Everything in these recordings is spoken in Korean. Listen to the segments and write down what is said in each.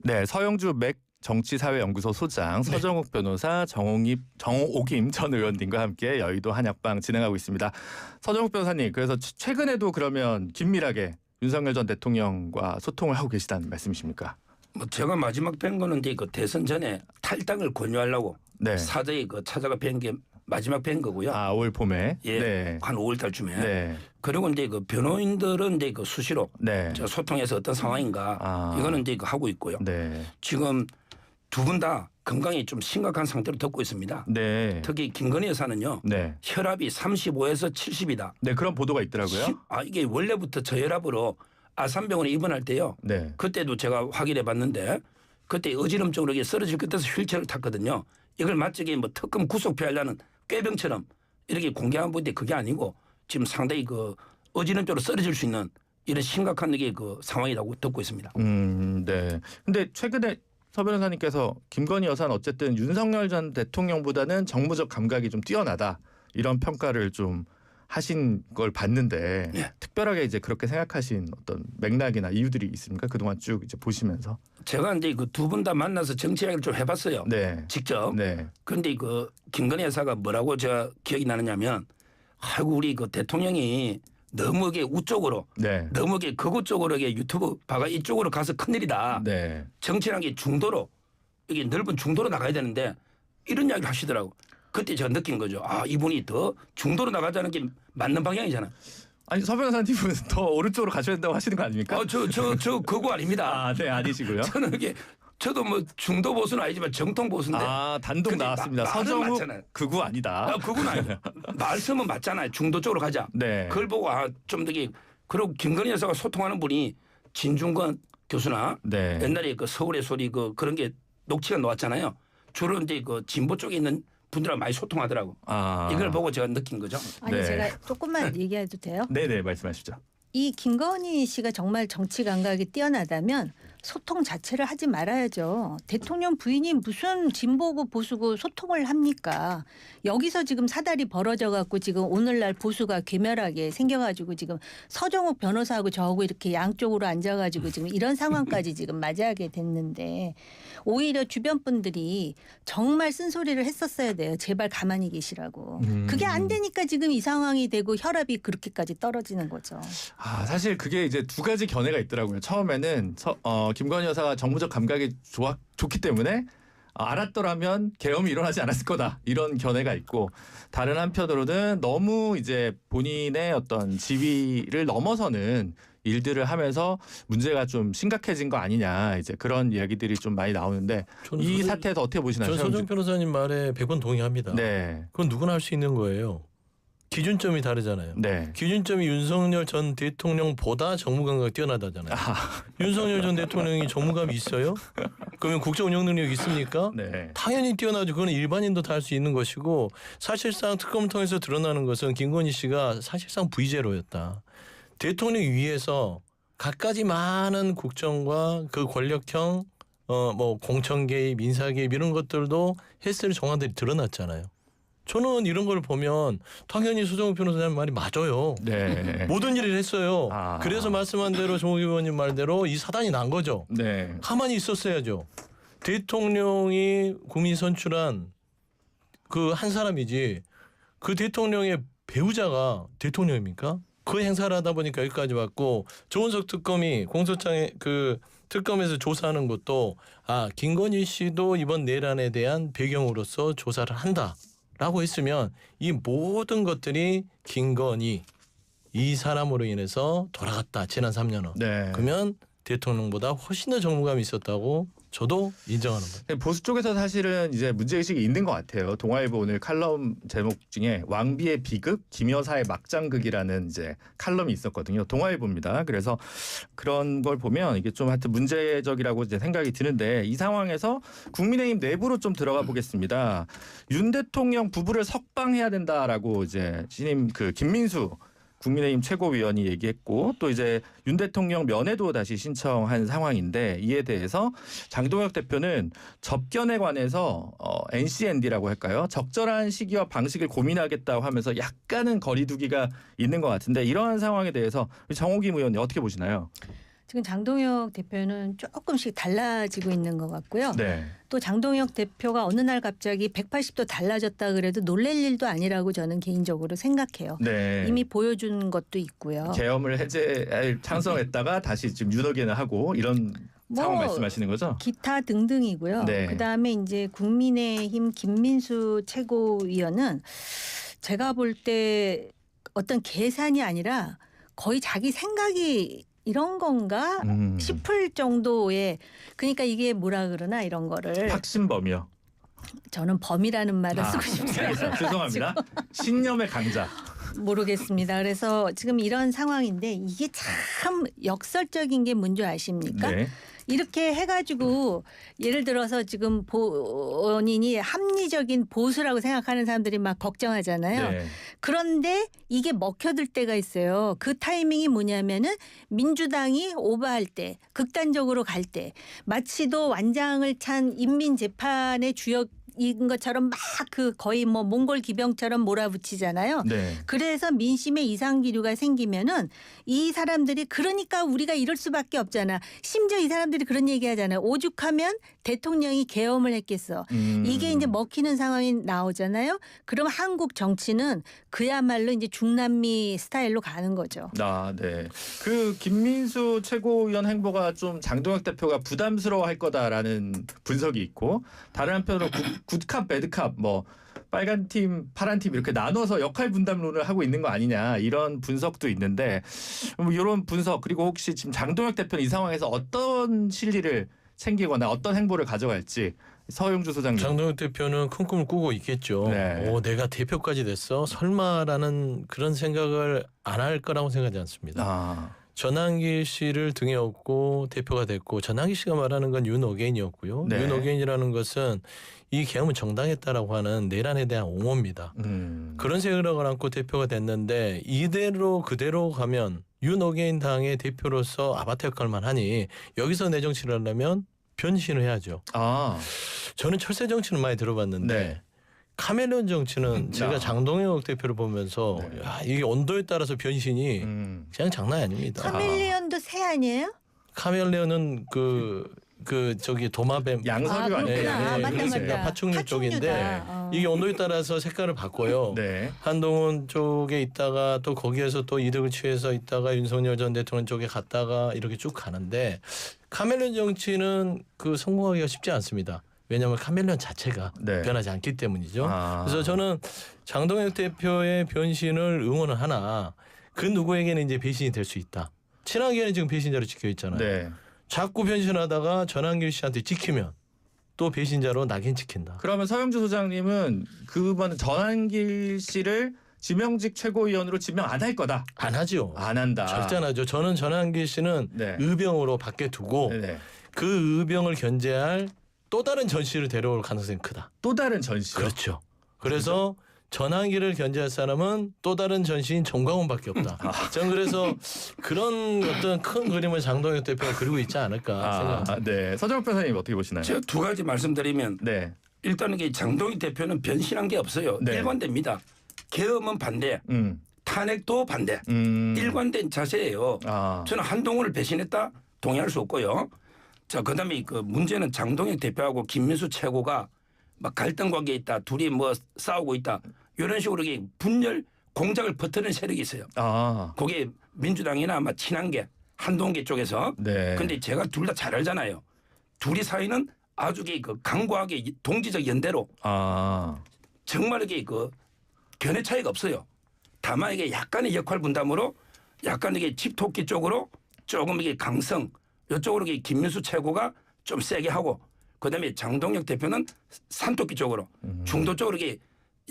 네, 서영주 맥 정치사회연구소 소장, 네. 서정욱 변호사, 정옥임 전 의원님과 함께 여의도 한약방 진행하고 있습니다. 서정욱 변호사님, 그래서 최근에도 그러면 긴밀하게 윤석열 전 대통령과 소통을 하고 계시다는 말씀이십니까? 뭐 제가 마지막 뵌 거는 이제 그 대선 전에 탈당을 권유하려고 네. 사저에 그 찾아가 뵌 게 마지막 뵌 거고요. 아, 올 봄에. 예, 네. 한 5월 달쯤에. 네. 그리고 이제 그 변호인들은 이제 그 수시로 네. 저 소통해서 어떤 상황인가 아. 이거는 이제 그 하고 있고요. 네. 지금 두 분 다 건강이 좀 심각한 상태로 듣고 있습니다. 네. 특히 김건희 여사는요. 네. 혈압이 35에서 70이다. 네, 그런 보도가 있더라고요. 이게 원래부터 저혈압으로 아산병원에 입원할 때요. 네. 그때도 제가 확인해 봤는데 그때 어지럼증으로 이게 쓰러질 끝에서 휠체어를 탔거든요. 이걸 마치 뭐 특검 구속 피하려는 꾀병처럼 이렇게 공개한 건데 그게 아니고 지금 상당히 그 어지럼증으로 쓰러질 수 있는 이런 심각한 이게 그 상황이라고 듣고 있습니다. 네. 근데 최근에 서 변호사님께서 김건희 여사는 어쨌든 윤석열 전 대통령보다는 정무적 감각이 좀 뛰어나다 이런 평가를 좀 하신 걸 봤는데 네. 특별하게 이제 그렇게 생각하신 어떤 맥락이나 이유들이 있습니까? 그동안 쭉 이제 보시면서. 제가 이제 그 두 분 다 만나서 정치 이야기를 좀 해봤어요. 네. 직접. 네. 그런데 그 김건희 여사가 뭐라고 제가 기억이 나느냐면 아이고 우리 그 대통령이 너무 이게 우쪽으로 네. 너무 이게 극우 쪽으로 이게 유튜브 봐가 이쪽으로 가서 큰일이다. 네. 정치라는 게 중도로 이게 넓은 중도로 나가야 되는데 이런 이야기를 하시더라고. 그때 제가 느낀 거죠. 아 이분이 더 중도로 나가자는 게 맞는 방향이잖아. 아니 서 변호사님은 더 오른쪽으로 가셔야 된다고 하시는 거 아닙니까? 저 극우 아닙니다. 아, 네, 아니시고요. 저는 이게 저도 뭐 중도 보수는 아니지만 정통 보수인데. 아, 단독 근데 나왔습니다. 말은 서정욱 맞잖아요. 극우 아니다. 그건 아니에요. 말씀은 맞잖아요. 중도 쪽으로 가자. 네. 그걸 보고 좀 되게 그리고 김건희 여사가 소통하는 분이 진중권 교수나 네. 옛날에 그 서울의 소리 그런 게 녹취가 나왔잖아요. 주로 이제 그 진보 쪽에 있는 분들하고 많이 소통하더라고. 아. 이걸 보고 제가 느낀 거죠. 아니 네. 제가 조금만 얘기해도 돼요? 네네, 말씀하시죠. 이 김건희 씨가 정말 정치 감각이 뛰어나다면 소통 자체를 하지 말아야죠. 대통령 부인이 무슨 진보고 보수고 소통을 합니까? 여기서 지금 사달이 벌어져 갖고 지금 오늘날 보수가 괴멸하게 생겨가지고 지금 서정욱 변호사하고 저하고 이렇게 양쪽으로 앉아가지고 지금 이런 상황까지 지금 맞이하게 됐는데 오히려 주변 분들이 정말 쓴소리를 했었어야 돼요. 제발 가만히 계시라고. 그게 안 되니까 지금 이 상황이 되고 혈압이 그렇게까지 떨어지는 거죠. 아, 사실 그게 이제 두 가지 견해가 있더라고요. 처음에는 김건희 여사가 정무적 감각이 좋기 때문에 알았더라면 계엄이 일어나지 않았을 거다 이런 견해가 있고, 다른 한편으로는 너무 이제 본인의 어떤 지위를 넘어서는 일들을 하면서 문제가 좀 심각해진 거 아니냐, 이제 그런 이야기들이 좀 많이 나오는데 이 사태에서 어떻게 보시나요? 전 서정 변호사님 말에 100번 동의합니다. 네. 그건 누구나 할 수 있는 거예요. 기준점이 다르잖아요. 네. 기준점이 윤석열 전 대통령보다 정무감각 뛰어나다잖아요. 윤석열 전 대통령이 정무감이 있어요? 그러면 국정 운영 능력 있습니까? 네. 당연히 뛰어나죠. 그건 일반인도 다 할 수 있는 것이고, 사실상 특검을 통해서 드러나는 것은 김건희 씨가 사실상 V제로였다. 대통령 위에서 갖가지 많은 국정과 그 권력형 뭐 공천 개입, 인사 개입 이런 것들도 했을 정황들이 드러났잖아요. 저는 이런 걸 보면 당연히 서정욱 변호사님 말이 맞아요. 네. 모든 일을 했어요. 아. 그래서 말씀한 대로 정욱 의원님 말대로 이 사단이 난 거죠. 네. 가만히 있었어야죠. 대통령이 국민 선출한 그 한 사람이지 그 대통령의 배우자가 대통령입니까? 그 행사를 하다 보니까 여기까지 왔고, 조은석 특검이 공소장에 그 특검에서 조사하는 것도 김건희 씨도 이번 내란에 대한 배경으로서 조사를 한다라고 했으면 이 모든 것들이 김건희 이 사람으로 인해서 돌아갔다, 지난 3년은. 네. 그러면 대통령보다 훨씬 더 정무감이 있었다고 저도 인정하는 거예요. 보수 쪽에서 사실은 이제 문제의식이 있는 것 같아요. 동아일보 오늘 칼럼 제목 중에 왕비의 비극, 김여사의 막장극이라는 이제 칼럼이 있었거든요. 동아일보입니다. 그래서 그런 걸 보면 이게 좀 하여튼 문제적이라고 이제 생각이 드는데, 이 상황에서 국민의힘 내부로 좀 들어가 보겠습니다. 윤 대통령 부부를 석방해야 된다라고 이제 신임 김민수 국민의힘 최고위원이 얘기했고, 또 이제 윤 대통령 면회도 다시 신청한 상황인데, 이에 대해서 장동혁 대표는 접견에 관해서 NCND라고 할까요? 적절한 시기와 방식을 고민하겠다고 하면서 약간은 거리두기가 있는 것 같은데, 이러한 상황에 대해서 정옥임 의원님 어떻게 보시나요? 지금 장동혁 대표는 조금씩 달라지고 있는 것 같고요. 네. 또 장동혁 대표가 어느 날 갑자기 180도 달라졌다 그래도 놀랄 일도 아니라고 저는 개인적으로 생각해요. 네. 이미 보여준 것도 있고요. 계엄을 해제 찬성했다가 다시 지금 윤호개는 하고 이런 상황 말씀하시는 거죠? 기타 등등이고요. 네. 그다음에 이제 국민의힘 김민수 최고위원은 제가 볼 때 어떤 계산이 아니라 거의 자기 생각이 이런 건가 싶을 정도의 그러니까 이게 뭐라 그러나 이런 거를 확신범이요. 저는 범이라는 말을 쓰고 싶지 알겠습니다. 않아요. 죄송합니다. 신념의 강자. 모르겠습니다. 그래서 지금 이런 상황인데 이게 참 역설적인 게 뭔지 아십니까? 네. 이렇게 해가지고 예를 들어서 지금 본인이 합리적인 보수라고 생각하는 사람들이 막 걱정하잖아요. 네. 그런데 이게 먹혀들 때가 있어요. 그 타이밍이 뭐냐면은 민주당이 오버할 때, 극단적으로 갈 때, 마치도 완장을 찬 인민재판의 주역인 것처럼 막 그 거의 뭐 몽골 기병처럼 몰아붙이잖아요. 네. 그래서 민심의 이상기류가 생기면은 이 사람들이 그러니까 우리가 이럴 수밖에 없잖아. 심지어 이 사람들이 그런 얘기 하잖아요. 오죽하면 대통령이 계엄을 했겠어. 이게 이제 먹히는 상황이 나오잖아요. 그럼 한국 정치는 그야말로 이제 중남미 스타일로 가는 거죠. 아, 네. 그 김민수 최고위원 행보가 좀 장동혁 대표가 부담스러워할 거다라는 분석이 있고 다른 한편으로 굿캅, 배드캅 뭐 빨간 팀, 파란 팀 이렇게 나눠서 역할 분담론을 하고 있는 거 아니냐 이런 분석도 있는데 뭐 이런 분석 그리고 혹시 지금 장동혁 대표는 이 상황에서 어떤 실리를 챙기거나 어떤 행보를 가져갈지 서영주 소장님. 장동혁 대표는 큰 꿈을 꾸고 있겠죠. 네. 내가 대표까지 됐어? 설마라는 그런 생각을 안 할 거라고 생각하지 않습니다. 아, 전환길 씨를 등에 업고 대표가 됐고 전환길 씨가 말하는 건 윤어게인이었고요. 네. 윤어게인이라는 것은 이 계엄은 정당했다라고 하는 내란에 대한 옹호입니다. 그런 생각을 안고 대표가 됐는데 이대로 그대로 가면 윤어게인 당의 대표로서 아바타 역할만 하니 여기서 내 정치를 하려면 변신을 해야죠. 아, 저는 철새 정치는 많이 들어봤는데 네. 카멜레온 정치는 제가 장동혁 대표를 보면서 네. 야, 이게 온도에 따라서 변신이 그냥 장난이 아닙니다. 카멜레온도 새 아니에요? 카멜레온은 저기 도마뱀 양서류 아, 아니에요? 그렇구나. 맞다, 그렇습니다. 맞다. 파충류 쪽인데 이게 온도에 따라서 색깔을 바꿔요. 네. 한동훈 쪽에 있다가 또 거기에서 또 이득을 취해서 있다가 윤석열 전 대통령 쪽에 갔다가 이렇게 쭉 가는데 카멜레온 정치는 성공하기가 쉽지 않습니다. 왜냐하면 카멜레온 자체가 네. 변하지 않기 때문이죠. 아. 그래서 저는 장동혁 대표의 변신을 응원을 하나 그 누구에게는 이제 배신이 될 수 있다. 친하게는 지금 배신자로 찍혀 있잖아요. 네. 자꾸 변신하다가 전환길 씨한테 찍히면 또 배신자로 낙인 찍힌다. 그러면 서영주 소장님은 그분 전환길 씨를 지명직 최고위원으로 지명 안 할 거다. 안 하죠. 안 한다. 절대 안 하죠. 저는 전환길 씨는 네. 의병으로 밖에 두고 네네. 그 의병을 견제할 또 다른 전시를 데려올 가능성이 크다. 또 다른 전시. 그렇죠. 그래서 전환기를 견제할 사람은 또 다른 전시인 정광훈밖에 없다. 저는 그래서 그런 어떤 큰 그림을 장동혁 대표가 그리고 있지 않을까 생각합니다. 네. 서정욱 변호사님 어떻게 보시나요? 제가 두 가지 말씀드리면 네. 일단은 이게 장동희 대표는 변신한 게 없어요. 네. 일관됩니다. 계엄은 반대, 탄핵도 반대. 일관된 자세예요. 아. 저는 한동훈을 배신했다 동의할 수 없고요. 자, 그다음에 그 문제는 장동혁 대표하고 김민수 최고가 막 갈등 관계에 있다. 둘이 뭐 싸우고 있다. 이런 식으로 이게 분열 공작을 퍼뜨리는 세력이 있어요. 아. 그게 민주당이나 아마 친한계 한동계 쪽에서. 네. 근데 제가 둘 다 잘 알잖아요. 둘이 사이는 아주 그 강고하게 동지적 연대로 아. 정말 이게 그 견해 차이가 없어요. 다만 이게 약간의 역할 분담으로 약간 이게 집토끼 쪽으로 조금 이게 강성 이쪽으로 이게 김민수 최고가 좀 세게 하고 그다음에 장동혁 대표는 산토끼 쪽으로 중도 쪽으로 이게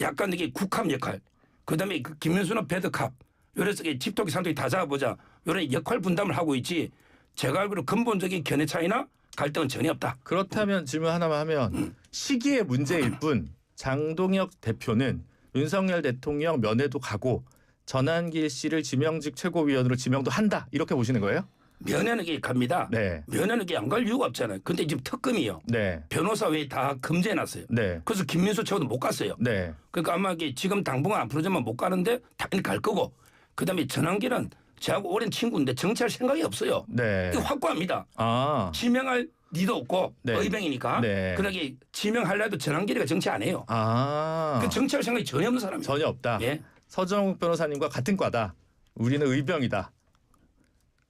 약간 이게 국함 역할 그다음에 그 김민수는 배드캅 이래서 이게 집토끼 산토끼 다 잡아보자 이런 역할 분담을 하고 있지 제가 알기로 근본적인 견해 차이나 갈등은 전혀 없다. 그렇다면 질문 하나만 하면 시기의 문제일 뿐 장동혁 대표는 윤석열 대통령 면회도 가고 전환길 씨를 지명직 최고위원으로 지명도 한다 이렇게 보시는 거예요? 면회는 이게 갑니다. 네. 면회는 이게 안 갈 이유가 없잖아요. 근데 지금 특검이요. 네. 변호사 외에 다 금지해놨어요. 네. 그래서 김민수 최고도 못 갔어요. 네. 그러니까 아마 이게 지금 당분간 앞으로 좀 못 가는데 당연히 갈 거고 그다음에 전환기는 저하고 오랜 친구인데 정치할 생각이 없어요. 네. 이거 확고합니다. 아. 지명할 니도 없고 네. 의병이니까. 네. 그러게 지명하려도 전환길이가 정치 안 해요. 아. 그 정치할 생각이 전혀 없는 사람이에요. 전혀 없다. 예. 서정욱 변호사님과 같은 과다. 우리는 의병이다.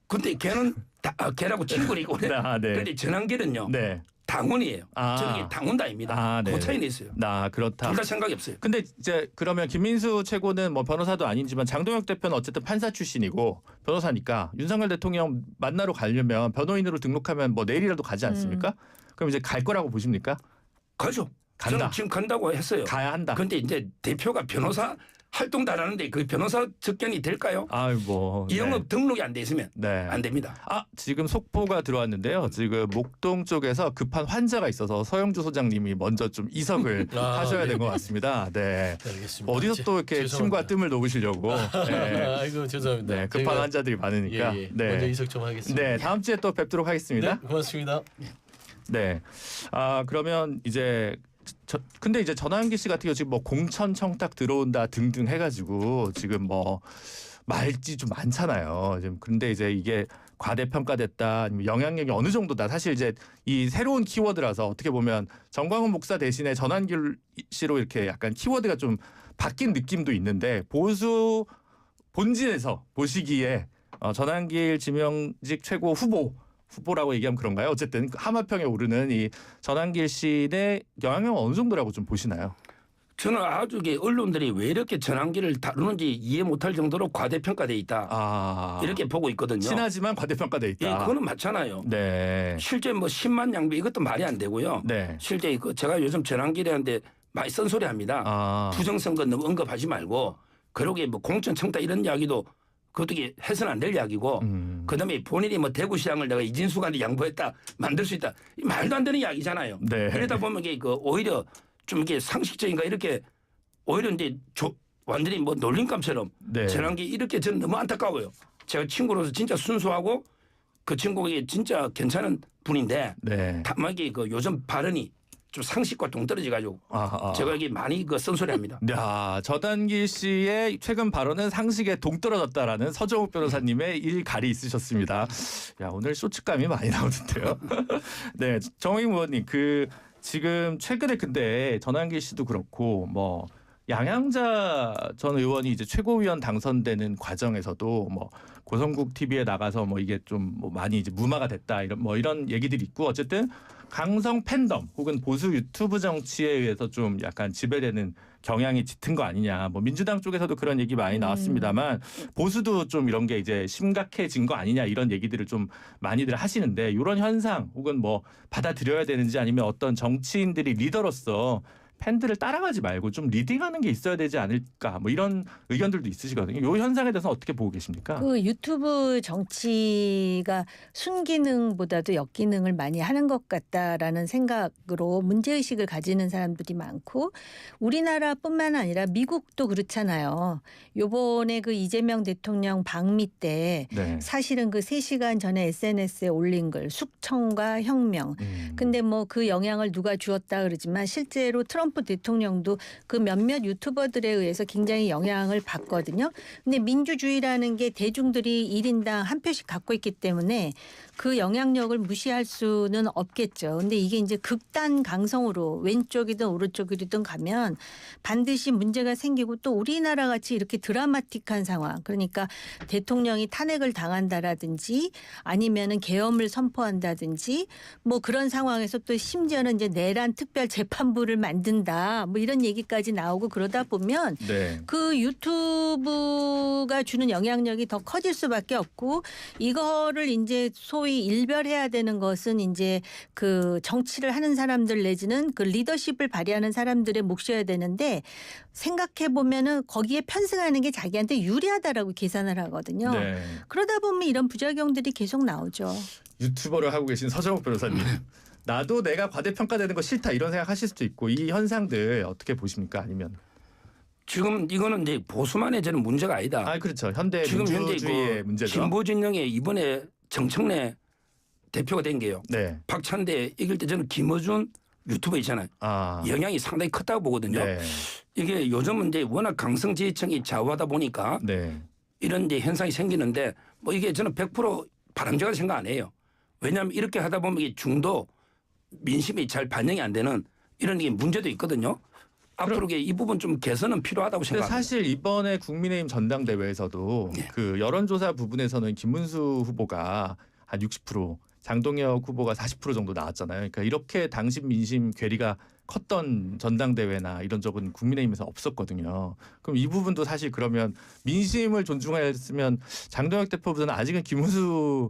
근데 걔는 걔라고 친구이고 아, 네. 그런데 전환길은요. 네. 당원이에요. 아. 저는 당원다입니다. 아, 네. 그 차이는 있어요. 나 그렇다. 둘 다 생각이 없어요. 근데 이제 그러면 김민수 최고는 뭐 변호사도 아니지만 장동혁 대표는 어쨌든 판사 출신이고 변호사니까 윤석열 대통령 만나러 가려면 변호인으로 등록하면 뭐 내일이라도 가지 않습니까? 그럼 이제 갈 거라고 보십니까? 가죠. 간다. 저는 지금 간다고 했어요. 가야 한다. 근데 이제 대표가 변호사 활동도 안 하는데 그 변호사 접견이 될까요? 아유 뭐. 이 영업 등록이 안 돼 있으면 네. 안 됩니다. 아 지금 속보가 들어왔는데요. 지금 목동 쪽에서 급한 환자가 있어서 서영주 소장님이 먼저 좀 이석을 하셔야 될 것 같습니다. 네. 알겠습니다. 어디서 또 이렇게 죄송합니다. 침과 뜸을 놓으시려고. 네. 아이고 죄송합니다. 네, 급한 저희가- 환자들이 많으니까. 예, 예. 네. 먼저 이석 좀 하겠습니다. 네, 다음 주에 또 뵙도록 하겠습니다. 네, 고맙습니다. 네. 아, 그러면 이제 근데 이제 전환기 씨 같은 경우 지금 뭐 공천 청탁 들어온다 등등 해가지고 지금 뭐 말지 좀 많잖아요. 지금 근데 이제 이게 과대평가됐다 아니면 영향력이 어느 정도다. 사실 이제 이 새로운 키워드라서 어떻게 보면 정광훈 목사 대신에 전환기 씨로 이렇게 약간 키워드가 좀 바뀐 느낌도 있는데 보수 본진에서 보시기에 전환길 지명직 최고 후보라고 얘기하면 그런가요? 어쨌든 하마평에 오르는 이 전환길 씨의 영향력은 어느 정도라고 좀 보시나요? 저는 아주 언론들이 왜 이렇게 전환기를 다루는지 이해 못할 정도로 과대평가돼 있다. 아 이렇게 보고 있거든요. 친하지만 과대평가돼 예, 있다. 그거는 맞잖아요. 네, 실제 뭐 10만 양비 이것도 말이 안 되고요. 네. 실제 제가 요즘 전환길한테 많이 쓴소리합니다. 아 부정선거 너무 언급하지 말고 그러게 뭐 공천 청탁 이런 이야기도 그것도 해서는 안 될 이야기고 그다음에 본인이 뭐 대구시장을 내가 이진수한테 양보했다 만들 수 있다 이 말도 안 되는 이야기잖아요. 네. 그러다 보면 이게 오히려 좀 이게 상식적인가 이렇게 오히려 이제 완전히 뭐 놀림감처럼 네. 전환기 이렇게 저는 너무 안타까워요. 제가 친구로서 진짜 순수하고 그 친구가 진짜 괜찮은 분인데 네. 다만 이게 요즘 발언이 좀 상식과 동떨어져 가지고 제가 여기 많이 쓴소리합니다. 야, 전환기 씨의 최근 발언은 상식에 동떨어졌다라는 서정욱 변호사님의 일갈이 있으셨습니다. 야, 오늘 쇼츠감이 많이 나오는데요. 네, 정의임 의원님 지금 최근에 근데 전환기 씨도 그렇고 뭐 양양자 전 의원이 이제 최고위원 당선되는 과정에서도 뭐 고성국 TV에 나가서 뭐 이게 좀 뭐 많이 이제 무마가 됐다 이런 얘기들이 있고 어쨌든 강성 팬덤 혹은 보수 유튜브 정치에 의해서 좀 약간 지배되는 경향이 짙은 거 아니냐. 뭐 민주당 쪽에서도 그런 얘기 많이 나왔습니다만 보수도 좀 이런 게 이제 심각해진 거 아니냐 이런 얘기들을 좀 많이들 하시는데 이런 현상 혹은 뭐 받아들여야 되는지 아니면 어떤 정치인들이 리더로서 팬들을 따라가지 말고 좀 리딩하는 게 있어야 되지 않을까 뭐 이런 의견들도 있으시거든요. 이 현상에 대해서 어떻게 보고 계십니까? 그 유튜브 정치가 순기능보다도 역기능을 많이 하는 것 같다라는 생각으로 문제의식을 가지는 사람들이 많고 우리나라뿐만 아니라 미국도 그렇잖아요. 요번에 그 이재명 대통령 방미 때 네. 사실은 그 3시간 전에 SNS에 올린 글 숙청과 혁명. 근데 뭐 그 영향을 누가 주었다 그러지만 실제로 트럼프 대통령도 그 몇몇 유튜버들에 의해서 굉장히 영향을 받거든요. 근데 민주주의라는 게 대중들이 1인당 한 표씩 갖고 있기 때문에 그 영향력을 무시할 수는 없겠죠. 근데 이게 이제 극단 강성으로 왼쪽이든 오른쪽이든 가면 반드시 문제가 생기고 또 우리나라 같이 이렇게 드라마틱한 상황 그러니까 대통령이 탄핵을 당한다라든지 아니면은 계엄을 선포한다든지 뭐 그런 상황에서 또 심지어는 이제 내란 특별 재판부를 만든다 뭐 이런 얘기까지 나오고 그러다 보면 네. 그 유튜브가 주는 영향력이 더 커질 수밖에 없고 이거를 이제 소위 일별해야 되는 것은 이제 그 정치를 하는 사람들 내지는 그 리더십을 발휘하는 사람들의 몫이어야 되는데 생각해 보면은 거기에 편승하는 게 자기한테 유리하다라고 계산을 하거든요. 네. 그러다 보면 이런 부작용들이 계속 나오죠. 유튜버를 하고 계신 서정욱 변호사님. 나도 내가 과대평가되는 거 싫다 이런 생각하실 수도 있고 이 현상들 어떻게 보십니까? 아니면 지금 이거는 이제 보수만의 저는 문제가 아니다. 그렇죠. 현대 지금 현재 민주주의의 문제죠. 진보 진영에 이번에 정청래 대표가 된 게요. 네. 박찬대 이길 때 저는 김어준 유튜버 있잖아요. 영향이 상당히 컸다고 보거든요. 네. 이게 요즘은 이제 워낙 강성 지지층이 좌우하다 보니까 네. 이런 이제 현상이 생기는데 뭐 이게 저는 100% 바람직하다 생각 안 해요. 왜냐하면 이렇게 하다 보면 이게 중도 민심이 잘 반영이 안 되는 이런 게 문제도 있거든요. 앞으로 이 부분 좀 개선은 필요하다고 근데 생각합니다. 사실 이번에 국민의힘 전당대회에서도 네. 그 여론조사 부분에서는 김문수 후보가 한 60%, 장동혁 후보가 40% 정도 나왔잖아요. 그러니까 이렇게 당심 민심 괴리가 컸던 전당대회나 이런 적은 국민의힘에서 없었거든요. 그럼 이 부분도 사실 그러면 민심을 존중했으면 장동혁 대표보다는 아직은 김문수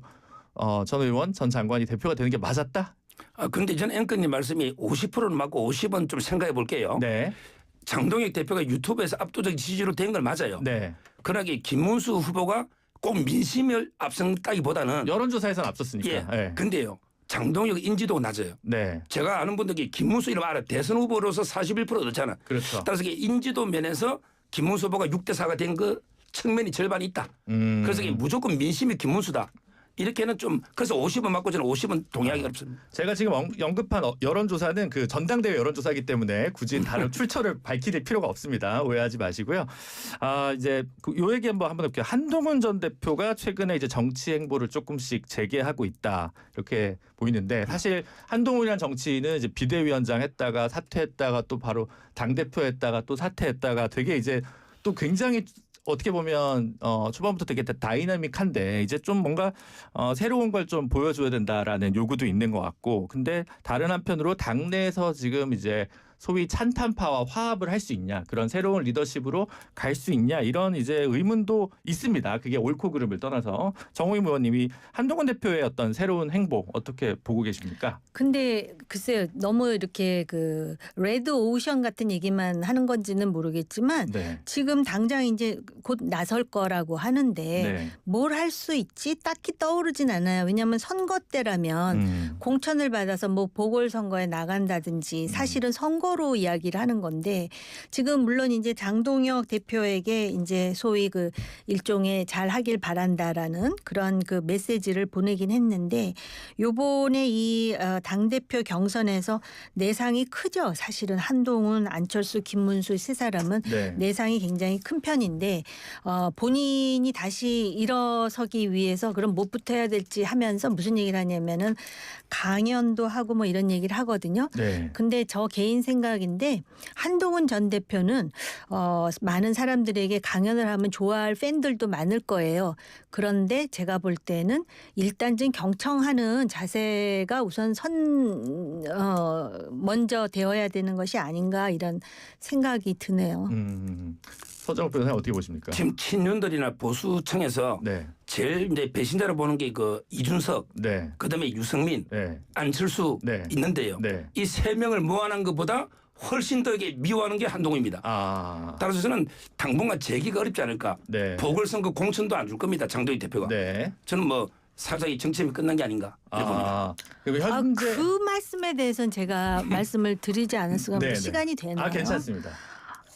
전 의원, 전 장관이 대표가 되는 게 맞았다? 그런데 전 앵커님 말씀이 50%는 맞고 50은 좀 생각해 볼게요. 네, 장동혁 대표가 유튜브에서 압도적 지지로 된 걸 맞아요. 네. 그러나 김문수 후보가 꼭 민심을 앞선다기보다는 여론조사에서는 앞섰으니까. 예. 네. 근데요. 장동혁 인지도가 낮아요. 네, 제가 아는 분들이 김문수 이름 알아. 대선 후보로서 41% 넣잖아. 그렇죠. 따라서 이게 인지도 면에서 김문수 후보가 6대4가 된 그 측면이 절반이 있다. 그래서 이게 무조건 민심이 김문수다. 이렇게는 좀 그래서 50은 맞고 저는 50은 동의하기가 없습니다. 제가 지금 언급한 여론조사는 그 전당대회 여론조사이기 때문에 굳이 다른 출처를 밝힐 필요가 없습니다. 오해하지 마시고요. 이제 요 얘기 한번 해볼게요. 한동훈 전 대표가 최근에 이제 정치 행보를 조금씩 재개하고 있다 이렇게 보이는데 사실 한동훈이라는 정치인은 이제 비대위원장 했다가 사퇴했다가 또 바로 당 대표 했다가 또 사퇴했다가 되게 이제 또 굉장히 어떻게 보면 초반부터 되게 다이나믹한데 이제 좀 뭔가 새로운 걸 좀 보여줘야 된다라는 요구도 있는 것 같고 근데 다른 한편으로 당내에서 지금 이제 소위 찬탄파와 화합을 할 수 있냐 그런 새로운 리더십으로 갈 수 있냐 이런 이제 의문도 있습니다. 그게 옳고 그름을 떠나서 정호임 의원님이 한동훈 대표의 어떤 새로운 행보 어떻게 보고 계십니까? 근데 글쎄요 너무 이렇게 그 레드 오션 같은 얘기만 하는 건지는 모르겠지만 네. 지금 당장 이제 곧 나설 거라고 하는데 네. 뭘 할 수 있지 딱히 떠오르진 않아요. 왜냐하면 선거 때라면 공천을 받아서 뭐 보궐선거에 나간다든지 사실은 선거로 이야기를 하는 건데 지금 물론 이제 장동혁 대표에게 이제 소위 그 일종의 잘 하길 바란다라는 그런 그 메시지를 보내긴 했는데 요번에 이 당대표 경선에서 내상이 크죠. 사실은 한동훈, 안철수, 김문수 세 사람은 네. 내상이 굉장히 큰 편인데 본인이 다시 일어서기 위해서 그럼 뭐부터 해야 될지 하면서 무슨 얘기를 하냐면은 강연도 하고 뭐 이런 얘기를 하거든요. 네. 근데 저 개인 생각인데 한동훈 전 대표는 많은 사람들에게 강연을 하면 좋아할 팬들도 많을 거예요. 그런데 제가 볼 때는 일단 좀 경청하는 자세가 우선 먼저 되어야 되는 것이 아닌가 이런 생각이 드네요. 서정욱 변호사님 어떻게 보십니까? 지금 친윤들이나 보수층에서 네. 제일 이제 배신자로 보는 게 그 이준석, 네. 그다음에 유승민, 네. 안철수 네. 있는데요. 네. 이 세 명을 모아놓은 것보다 훨씬 더 이게 미워하는 게 한동훈입니다. 따라서 저는 당분간 재기가 어렵지 않을까. 네. 보궐선거 공천도 안 줄 겁니다. 장동희 대표가. 네. 저는 뭐 살짝 이 정치임이 끝난 게 아닌가 이렇게 봅니다. 그리고 현재 그 말씀에 대해서는 제가 말씀을 드리지 않았으면 네, 네. 시간이 되나요? 괜찮습니다.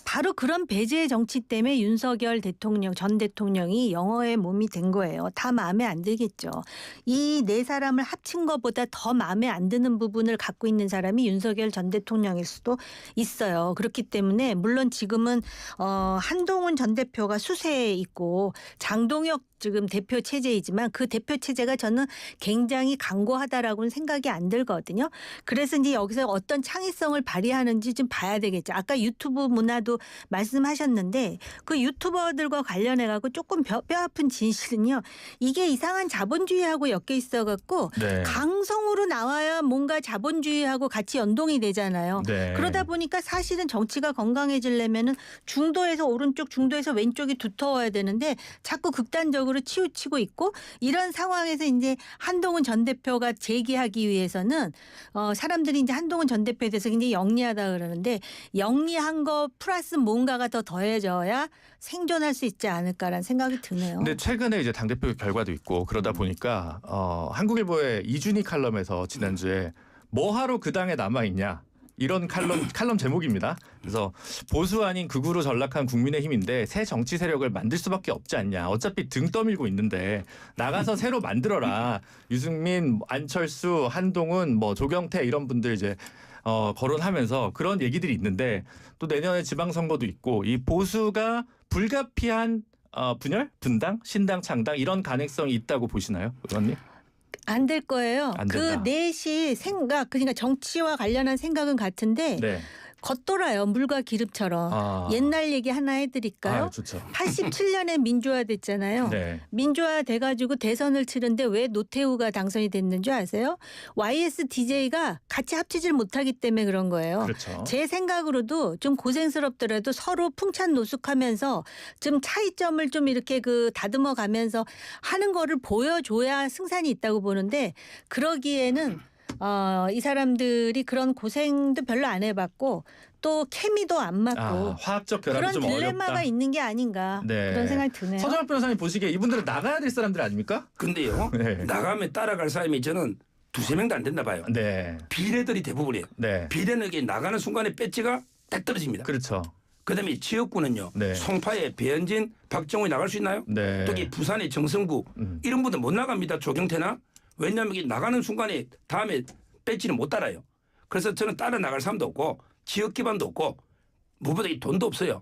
바로 그런 배제의 정치 때문에 윤석열 대통령 전 대통령이 영어의 몸이 된 거예요. 다 마음에 안 들겠죠. 이 네 사람을 합친 것보다 더 마음에 안 드는 부분을 갖고 있는 사람이 윤석열 전 대통령일 수도 있어요. 그렇기 때문에 물론 지금은 한동훈 전 대표가 수세에 있고 장동혁 지금 대표 체제이지만 그 대표 체제가 저는 굉장히 강고하다라고는 생각이 안 들거든요. 그래서 이제 여기서 어떤 창의성을 발휘하는지 좀 봐야 되겠죠. 아까 유튜브 문화도 말씀하셨는데 그 유튜버들과 관련해 갖고 조금 뼈아픈 진실은요. 이게 이상한 자본주의하고 엮여 있어 갖고 네. 강성으로 나와야 뭔가 자본주의하고 같이 연동이 되잖아요. 네. 그러다 보니까 사실은 정치가 건강해지려면은 중도에서 오른쪽, 중도에서 왼쪽이 두터워야 되는데 자꾸 극단적으로 치우치고 있고 이런 상황에서 이제 한동훈 전 대표가 재기하기 위해서는 사람들이 이제 한동훈 전 대표에 대해서 굉장히 영리하다 그러는데 영리한 거 플러스 뭔가가 더 더해져야 생존할 수 있지 않을까라는 생각이 드네요. 근데 최근에 이제 당대표 결과도 있고 그러다 보니까 한국일보의 이준희 칼럼에서 지난주에 뭐하러 그 당에 남아있냐 이런 칼럼 제목입니다. 그래서 보수 아닌 극우로 전락한 국민의힘인데 새 정치 세력을 만들 수밖에 없지 않냐. 어차피 등 떠밀고 있는데 나가서 새로 만들어라. 유승민, 안철수, 한동훈, 뭐 조경태 이런 분들 이제 거론하면서 그런 얘기들이 있는데 또 내년에 지방선거도 있고 이 보수가 불가피한 분열, 분당, 신당, 창당 이런 가능성이 있다고 보시나요, 의원님? 안 될 거예요. 안 그 된다. 넷이 생각 그러니까 정치와 관련한 생각은 같은데 네. 겉돌아요. 물과 기름처럼. 아. 옛날 얘기 하나 해드릴까요? 아, 좋죠. 87년에 민주화됐잖아요. 네. 민주화 돼가지고 대선을 치는데 왜 노태우가 당선이 됐는 줄 아세요? YSDJ가 같이 합치질 못하기 때문에 그런 거예요. 그렇죠. 제 생각으로도 좀 고생스럽더라도 서로 풍찬 노숙하면서 좀 차이점을 좀 이렇게 그 다듬어 가면서 하는 거를 보여줘야 승산이 있다고 보는데 그러기에는 이 사람들이 그런 고생도 별로 안 해봤고 또 케미도 안 맞고 화학적 결합이 그런 좀 딜레마가 어렵다. 있는 게 아닌가 네. 그런 생각이 드네요. 서정학 변호사님 보시기에 이분들은 나가야 될 사람들 아닙니까? 근데요. 네. 나가면 따라갈 사람이 저는 두세 명도 안 된다 봐요. 네. 비례들이 대부분이에요. 네. 비례는 이게 나가는 순간에 배지가 딱 떨어집니다. 그렇죠. 그다음에 지역구는요. 네. 송파에 배현진, 박정훈이 나갈 수 있나요? 네. 또 이 부산의 정성구 이런 분들 못 나갑니다. 조경태나. 왜냐하면 이게 나가는 순간에 다음에 배지는 못 따라요. 그래서 저는 따라 나갈 사람도 없고 지역 기반도 없고 무엇보다 이 돈도 없어요.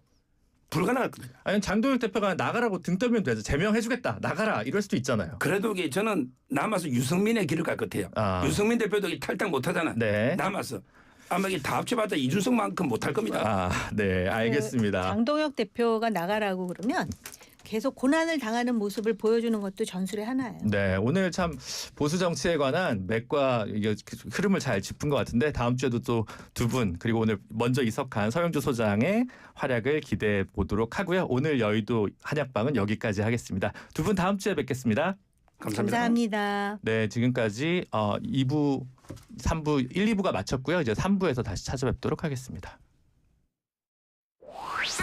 불가능할 겁니다. 아니 장도혁 대표가 나가라고 등 떠면 되죠. 제명해주겠다. 나가라. 이럴 수도 있잖아요. 그래도 이게 저는 남아서 유승민의 길을 갈 것 같아요. 아. 유승민 대표도 이게 탈당 못하잖아. 네. 남아서 아마 이게 다 합쳐봤자 이준석만큼 못할 겁니다. 아, 네, 알겠습니다. 장동혁 대표가 나가라고 그러면 계속 고난을 당하는 모습을 보여주는 것도 전술의 하나예요. 네, 오늘 참 보수 정치에 관한 맥과 이게 흐름을 잘 짚은 것 같은데 다음 주에도 또 두 분 그리고 오늘 먼저 이석한 서영주 소장의 활약을 기대해 보도록 하고요. 오늘 여의도 한약방은 여기까지 하겠습니다. 두 분 다음 주에 뵙겠습니다. 감사합니다. 네, 지금까지 2부, 3부, 1, 2부가 마쳤고요. 이제 3부에서 다시 찾아뵙도록 하겠습니다.